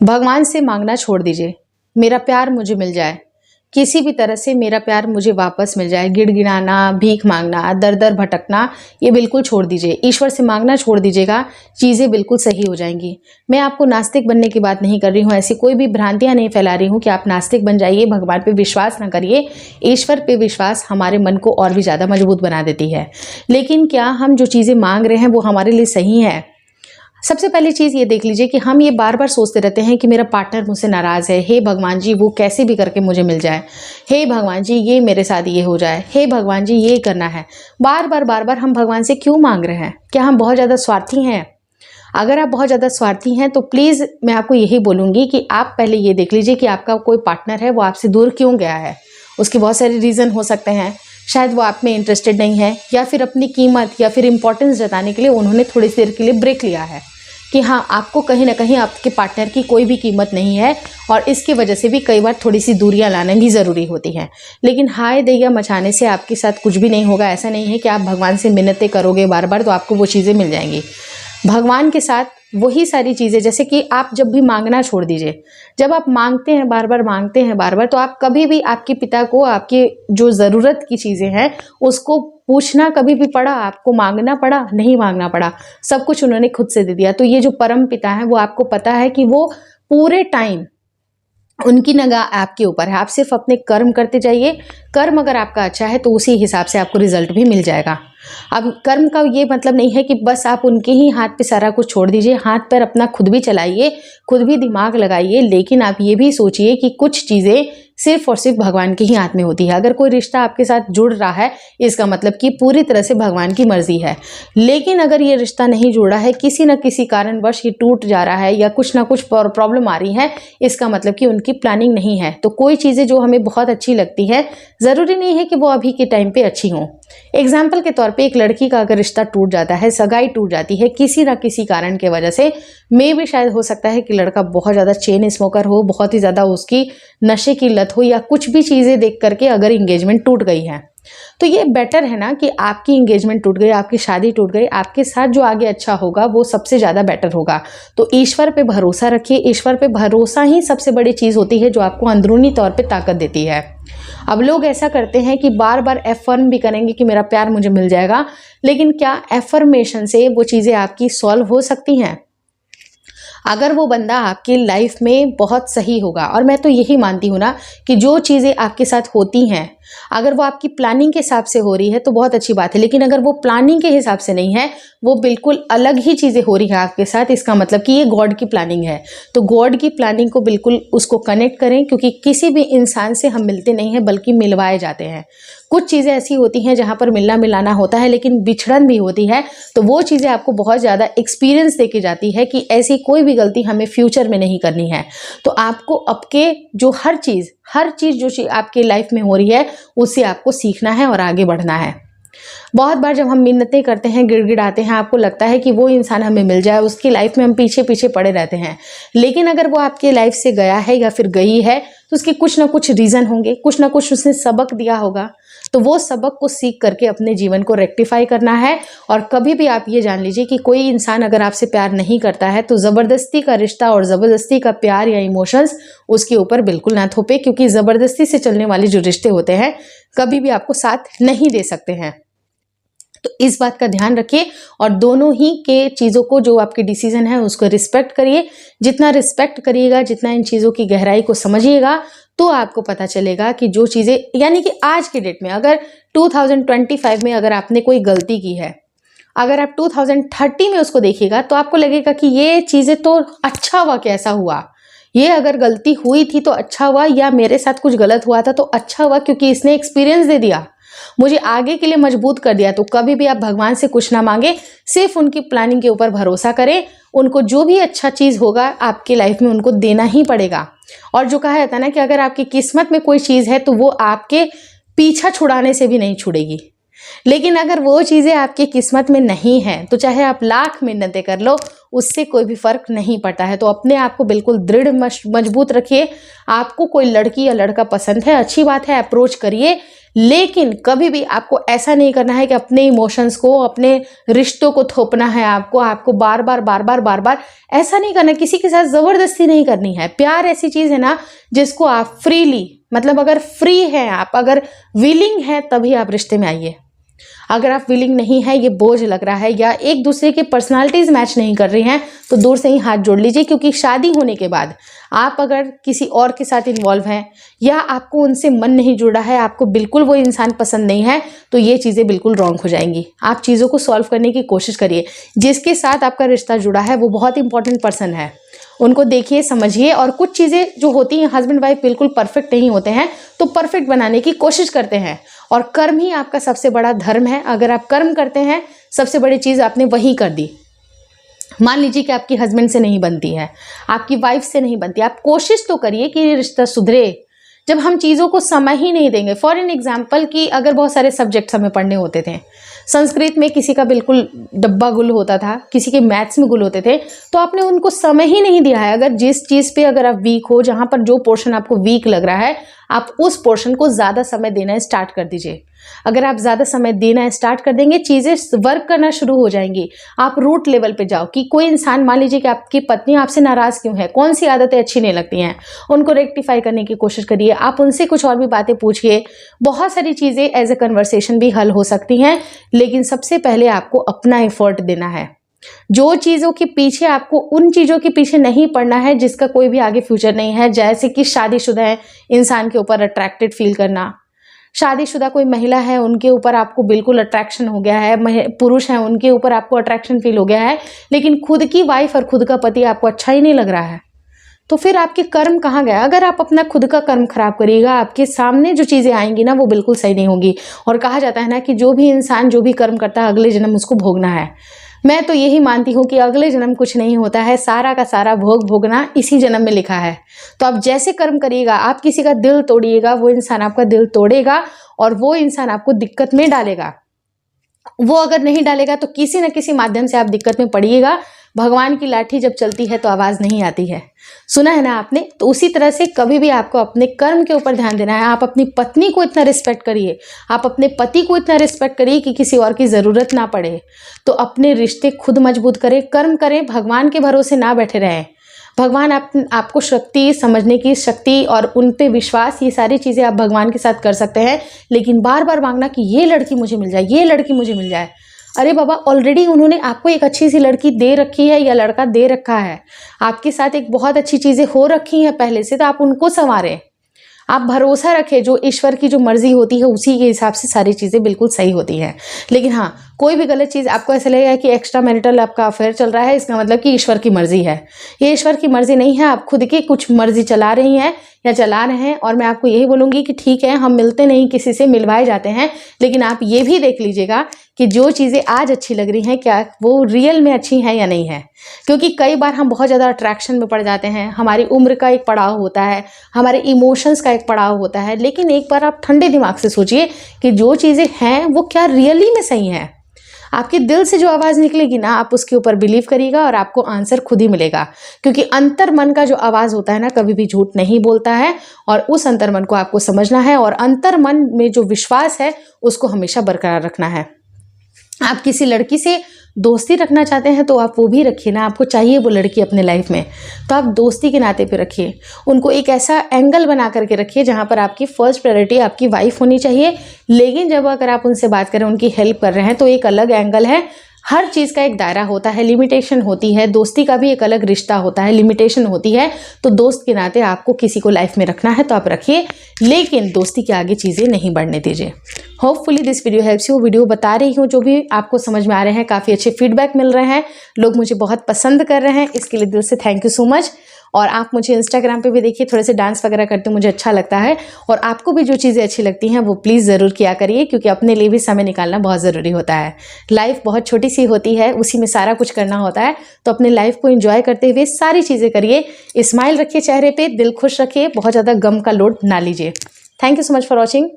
भगवान से मांगना छोड़ दीजिए, मेरा प्यार मुझे मिल जाए, किसी भी तरह से मेरा प्यार मुझे वापस मिल जाए। गिड़गिड़ाना, भीख मांगना, दर दर भटकना, ये बिल्कुल छोड़ दीजिए। ईश्वर से मांगना छोड़ दीजिएगा, चीज़ें बिल्कुल सही हो जाएंगी। मैं आपको नास्तिक बनने की बात नहीं कर रही हूँ, ऐसी कोई भी भ्रांतियाँ नहीं फैला रही हूँ कि आप नास्तिक बन जाइए, भगवान पे विश्वास ना करिए। ईश्वर पे विश्वास हमारे मन को और भी ज़्यादा मजबूत बना देती है। लेकिन क्या हम जो चीज़ें मांग रहे हैं वो हमारे लिए सही है? सबसे पहली चीज़ ये देख लीजिए कि हम ये बार बार सोचते रहते हैं कि मेरा पार्टनर मुझसे नाराज़ है, हे भगवान जी वो कैसे भी करके मुझे मिल जाए, हे भगवान जी ये मेरे साथ ये हो जाए, हे भगवान जी ये करना है। बार बार हम भगवान से क्यों मांग रहे हैं? क्या हम बहुत ज़्यादा स्वार्थी हैं? अगर आप बहुत ज़्यादा स्वार्थी हैं तो प्लीज़ मैं आपको यही बोलूँगी कि आप पहले ये देख लीजिए कि आपका कोई पार्टनर है वो आपसे दूर क्यों गया है। उसके बहुत सारे रीज़न हो सकते हैं। शायद वो आप में इंटरेस्टेड नहीं है, या फिर अपनी कीमत या फिर इंपॉर्टेंस जताने के लिए उन्होंने थोड़ी देर के लिए ब्रेक लिया है कि हाँ आपको कहीं ना कहीं आपके पार्टनर की कोई भी कीमत नहीं है, और इसकी वजह से भी कई बार थोड़ी सी दूरियां लाना भी ज़रूरी होती हैं। लेकिन हाय दैया मचाने से आपके साथ कुछ भी नहीं होगा। ऐसा नहीं है कि आप भगवान से मिन्नतें करोगे बार बार तो आपको वो चीज़ें मिल जाएंगी। भगवान के साथ वही सारी चीज़ें, जैसे कि आप जब भी मांगना छोड़ दीजिए, जब आप मांगते हैं बार बार, मांगते हैं बार बार, तो आप कभी भी आपके पिता को आपकी जो ज़रूरत की चीज़ें हैं उसको पूछना कभी भी पड़ा? आपको मांगना पड़ा? नहीं मांगना पड़ा, सब कुछ उन्होंने खुद से दे दिया। तो ये जो परम पिता है वो आपको पता है कि वो पूरे टाइम उनकी निगाह आपके ऊपर है। आप सिर्फ अपने कर्म करते जाइए। कर्म अगर आपका अच्छा है तो उसी हिसाब से आपको रिजल्ट भी मिल जाएगा। अब कर्म का ये मतलब नहीं है कि बस आप उनके ही हाथ पे सारा कुछ छोड़ दीजिए। हाथ पैर अपना खुद भी चलाइए, खुद भी दिमाग लगाइए, लेकिन आप ये भी सोचिए कि कुछ चीज़ें सिर्फ और सिर्फ भगवान के ही हाथ में होती है। अगर कोई रिश्ता आपके साथ जुड़ रहा है इसका मतलब कि पूरी तरह से भगवान की मर्जी है। लेकिन अगर ये रिश्ता नहीं जुड़ा है, किसी न किसी कारणवश ये टूट जा रहा है या कुछ ना कुछ प्रॉब्लम आ रही है, इसका मतलब कि उनकी प्लानिंग नहीं है। तो कोई चीज़ें जो हमें बहुत अच्छी लगती है ज़रूरी नहीं है कि वो अभी के टाइम पे अच्छी हों। एग्जाम्पल के तौर पे एक लड़की का अगर रिश्ता टूट जाता है, सगाई टूट जाती है किसी ना किसी कारण के वजह से, मे भी शायद हो सकता है कि लड़का बहुत ज़्यादा चेन स्मोकर हो, बहुत ही ज़्यादा उसकी नशे की लत हो, या कुछ भी चीज़ें देख करके अगर इंगेजमेंट टूट गई है, तो ये बेटर है ना कि आपकी इंगेजमेंट टूट गई, आपकी शादी टूट गई, आपके साथ जो आगे अच्छा होगा वो सबसे ज़्यादा बेटर होगा। तो ईश्वर पे भरोसा रखिए। ईश्वर पे भरोसा ही सबसे बड़ी चीज़ होती है जो आपको अंदरूनी तौर पे ताकत देती है। अब लोग ऐसा करते हैं कि बार बार एफर्म भी करेंगे कि मेरा प्यार मुझे मिल जाएगा, लेकिन क्या एफर्मेशन से वो चीज़ें आपकी सॉल्व हो सकती हैं? अगर वो बंदा आपकी लाइफ में बहुत सही होगा, और मैं तो यही मानती हूँ ना कि जो चीज़ें आपके साथ होती हैं अगर वो आपकी प्लानिंग के हिसाब से हो रही है तो बहुत अच्छी बात है, लेकिन अगर वो प्लानिंग के हिसाब से नहीं है, वो बिल्कुल अलग ही चीज़ें हो रही हैं आपके साथ, इसका मतलब कि ये गॉड की प्लानिंग है। तो गॉड की प्लानिंग को बिल्कुल उसको कनेक्ट करें, क्योंकि किसी भी इंसान से हम मिलते नहीं हैं बल्कि मिलवाए जाते हैं। कुछ चीज़ें ऐसी होती हैं जहाँ पर मिलना मिलाना होता है लेकिन बिछड़न भी होती है, तो वो चीज़ें आपको बहुत ज़्यादा एक्सपीरियंस देके जाती है कि ऐसी कोई भी गलती हमें फ्यूचर में नहीं करनी है। तो आपको आपके जो हर चीज़ जो आपके लाइफ में हो रही है उससे आपको सीखना है और आगे बढ़ना है। बहुत बार जब हम मिन्नतें करते हैं, गिड़गिड़ाते हैं, आपको लगता है कि वो इंसान हमें मिल जाए, उसकी लाइफ में हम पीछे पीछे पड़े रहते हैं, लेकिन अगर वो आपकी लाइफ से गया है या फिर गई है तो उसके कुछ ना कुछ रीज़न होंगे, कुछ ना कुछ उसने सबक दिया होगा। तो वो सबक को सीख करके अपने जीवन को रेक्टिफाई करना है। और कभी भी आप ये जान लीजिए कि कोई इंसान अगर आपसे प्यार नहीं करता है तो ज़बरदस्ती का रिश्ता और ज़बरदस्ती का प्यार या इमोशंस उसके ऊपर बिल्कुल ना थोपे, क्योंकि ज़बरदस्ती से चलने वाले जो रिश्ते होते हैं कभी भी आपको साथ नहीं दे सकते हैं। तो इस बात का ध्यान रखिए और दोनों ही के चीज़ों को, जो आपके डिसीजन है उसको रिस्पेक्ट करिए। जितना रिस्पेक्ट करिएगा, जितना इन चीज़ों की गहराई को समझिएगा, तो आपको पता चलेगा कि जो चीज़ें, यानी कि आज के डेट में अगर 2025 में अगर आपने कोई गलती की है, अगर आप 2030 में उसको देखिएगा तो आपको लगेगा कि ये चीज़ें तो अच्छा हुआ, कैसा हुआ, ये अगर गलती हुई थी तो अच्छा हुआ, या मेरे साथ कुछ गलत हुआ था तो अच्छा हुआ, क्योंकि इसने एक्सपीरियंस दे दिया, मुझे आगे के लिए मजबूत कर दिया। तो कभी भी आप भगवान से कुछ ना मांगे, सिर्फ उनकी प्लानिंग के ऊपर भरोसा करें। उनको जो भी अच्छा चीज़ होगा आपकी लाइफ में उनको देना ही पड़ेगा। और जो कहा जाता है ना कि अगर आपकी किस्मत में कोई चीज़ है तो वो आपके पीछा छुड़ाने से भी नहीं छुड़ेगी, लेकिन अगर वो चीज़ें आपकी किस्मत में नहीं है तो चाहे आप लाख मिन्नतें कर लो, उससे कोई भी फर्क नहीं पड़ता है। तो अपने आप को बिल्कुल दृढ़ मजबूत रखिए। आपको कोई लड़की या लड़का पसंद है, अच्छी बात है, अप्रोच करिए, लेकिन कभी भी आपको ऐसा नहीं करना है कि अपने इमोशंस को, अपने रिश्तों को थोपना है। आपको बार बार ऐसा नहीं करना, किसी के साथ जबरदस्ती नहीं करनी है। प्यार ऐसी चीज है ना जिसको आप फ्रीली, मतलब अगर फ्री हैं आप, अगर विलिंग है, तभी आप रिश्ते में आइए। अगर आप विलिंग नहीं है, ये बोझ लग रहा है या एक दूसरे की पर्सनालिटीज मैच नहीं कर रही हैं, तो दूर से ही हाथ जोड़ लीजिए। क्योंकि शादी होने के बाद आप अगर किसी और के साथ इन्वॉल्व हैं या आपको उनसे मन नहीं जुड़ा है, आपको बिल्कुल वो इंसान पसंद नहीं है, तो ये चीज़ें बिल्कुल रॉन्ग हो जाएंगी। आप चीज़ों को सॉल्व करने की कोशिश करिए। जिसके साथ आपका रिश्ता जुड़ा है वो बहुत इंपॉर्टेंट पर्सन है, उनको देखिए, समझिए। और कुछ चीज़ें जो होती हैं, हस्बैंड वाइफ बिल्कुल परफेक्ट नहीं होते हैं, तो परफेक्ट बनाने की कोशिश करते हैं। और कर्म ही आपका सबसे बड़ा धर्म है। अगर आप कर्म करते हैं, सबसे बड़ी चीज़ आपने वही कर दी। मान लीजिए कि आपकी हस्बैंड से नहीं बनती है, आपकी वाइफ से नहीं बनती, आप कोशिश तो करिए कि ये रिश्ता सुधरे। जब हम चीज़ों को समय ही नहीं देंगे, फॉर एन एग्जाम्पल कि अगर बहुत सारे सब्जेक्ट्स हमें पढ़ने होते थे, संस्कृत में किसी का बिल्कुल डब्बा गुल होता था, किसी के मैथ्स में गुल होते थे, तो आपने उनको समय ही नहीं दिया है। अगर जिस चीज़ पे अगर आप वीक हो, जहाँ पर जो पोर्शन आपको वीक लग रहा है, आप उस पोर्शन को ज़्यादा समय देना स्टार्ट कर दीजिए। अगर आप ज़्यादा समय देना स्टार्ट कर देंगे, चीज़ें वर्क करना शुरू हो जाएंगी। आप रूट लेवल पे जाओ कि कोई इंसान, मान लीजिए कि आपकी पत्नी आपसे नाराज़ क्यों है, कौन सी आदतें अच्छी नहीं लगती हैं, उनको रेक्टिफाई करने की कोशिश करिए। आप उनसे कुछ और भी बातें पूछिए। बहुत सारी चीज़ें एज ए कन्वर्सेशन भी हल हो सकती हैं, लेकिन सबसे पहले आपको अपना एफर्ट देना है। जो चीज़ों के पीछे, आपको उन चीज़ों के पीछे नहीं पड़ना है जिसका कोई भी आगे फ्यूचर नहीं है। जैसे कि शादीशुदा है इंसान के ऊपर अट्रैक्टेड फील करना, शादीशुदा कोई महिला है उनके ऊपर आपको बिल्कुल अट्रैक्शन हो गया है, पुरुष हैं उनके ऊपर आपको अट्रैक्शन फील हो गया है, लेकिन खुद की वाइफ और खुद का पति आपको अच्छा ही नहीं लग रहा है, तो फिर आपके कर्म कहाँ गया? अगर आप अपना खुद का कर्म खराब करिएगा, आपके सामने जो चीज़ें आएंगी ना, वो बिल्कुल सही नहीं होंगी। और कहा जाता है ना कि जो भी इंसान जो भी कर्म करता है, अगले जन्म उसको भोगना है। मैं तो यही मानती हूँ कि अगले जन्म कुछ नहीं होता है, सारा का सारा भोग भोगना इसी जन्म में लिखा है। तो आप जैसे कर्म करिएगा, आप किसी का दिल तोड़िएगा, वो इंसान आपका दिल तोड़ेगा और वो इंसान आपको दिक्कत में डालेगा। वो अगर नहीं डालेगा तो किसी न किसी माध्यम से आप दिक्कत में पड़िएगा। भगवान की लाठी जब चलती है तो आवाज़ नहीं आती है, सुना है ना आपने? तो उसी तरह से कभी भी आपको अपने कर्म के ऊपर ध्यान देना है। आप अपनी पत्नी को इतना रिस्पेक्ट करिए, आप अपने पति को इतना रिस्पेक्ट करिए कि किसी और की ज़रूरत ना पड़े। तो अपने रिश्ते खुद मजबूत करें, कर्म करें, भगवान के भरोसे ना बैठे रहें। भगवान आपको शक्ति, समझने की शक्ति और उन पे विश्वास, ये सारी चीज़ें आप भगवान के साथ कर सकते हैं। लेकिन बार बार मांगना कि ये लड़की मुझे मिल जाए, ये लड़की मुझे मिल जाए, अरे बाबा, ऑलरेडी उन्होंने आपको एक अच्छी सी लड़की दे रखी है या लड़का दे रखा है, आपके साथ एक बहुत अच्छी चीज़ें हो रखी हैं पहले से, तो आप उनको संवारें। आप भरोसा रखें, जो ईश्वर की जो मर्जी होती है उसी के हिसाब से सारी चीज़ें बिल्कुल सही होती हैं। लेकिन हाँ, कोई भी गलत चीज़ आपको ऐसा लगेगा कि एक्स्ट्रा मैरिटल आपका अफेयर चल रहा है, इसका मतलब कि ईश्वर की मर्जी है। ये ईश्वर की मर्जी नहीं है, आप खुद की कुछ मर्जी चला रही हैं या चला रहे हैं। और मैं आपको यही बोलूँगी कि ठीक है, हम मिलते नहीं, किसी से मिलवाए जाते हैं, लेकिन आप ये भी देख लीजिएगा कि जो चीज़ें आज अच्छी लग रही हैं, क्या वो रियल में अच्छी हैं या नहीं है। क्योंकि कई बार हम बहुत ज़्यादा अट्रैक्शन में पड़ जाते हैं। हमारी उम्र का एक पड़ाव होता है, हमारे इमोशंस का एक पड़ाव होता है, लेकिन एक बार आप ठंडे दिमाग से सोचिए कि जो चीज़ें हैं वो क्या रियली में सही हैं। आपके दिल से जो आवाज़ निकलेगी ना, आप उसके ऊपर बिलीव करिएगा और आपको आंसर खुद ही मिलेगा। क्योंकि अंतर मन का जो आवाज़ होता है ना, कभी भी झूठ नहीं बोलता है, और उस अंतर मन को आपको समझना है। और अंतर मन में जो विश्वास है उसको हमेशा बरकरार रखना है। आप किसी लड़की से दोस्ती रखना चाहते हैं तो आप वो भी रखिए ना, आपको चाहिए वो लड़की अपने लाइफ में, तो आप दोस्ती के नाते पे रखिए। उनको एक ऐसा एंगल बना करके रखिए जहाँ पर आपकी फर्स्ट प्रायोरिटी आपकी वाइफ होनी चाहिए। लेकिन जब अगर आप उनसे बात करें, उनकी हेल्प कर रहे हैं, तो एक अलग एंगल है। हर चीज़ का एक दायरा होता है, लिमिटेशन होती है। दोस्ती का भी एक अलग रिश्ता होता है, लिमिटेशन होती है। तो दोस्त के नाते आपको किसी को लाइफ में रखना है तो आप रखिए, लेकिन दोस्ती के आगे चीज़ें नहीं बढ़ने दीजिए। Hopefully this video helps you. Video बता रही हूँ जो भी आपको समझ में आ रहे हैं, काफ़ी अच्छे फीडबैक मिल रहे हैं, लोग मुझे बहुत पसंद कर रहे हैं, इसके लिए दिल से थैंक यू सो मच। और आप मुझे इंस्टाग्राम पे भी देखिए, थोड़े से डांस वगैरह करते मुझे अच्छा लगता है। और आपको भी जो चीज़ें अच्छी लगती हैं वो प्लीज़ ज़रूर किया करिए, क्योंकि अपने लिए भी समय निकालना बहुत ज़रूरी होता है। लाइफ बहुत छोटी सी होती है, उसी में सारा कुछ करना होता है। तो अपने लाइफ को एंजॉय करते हुए सारी चीज़ें करिए, स्माइल रखिए चेहरे पर, दिल खुश रखिए, बहुत ज़्यादा गम का लोड ना लीजिए। Thank you so much for watching.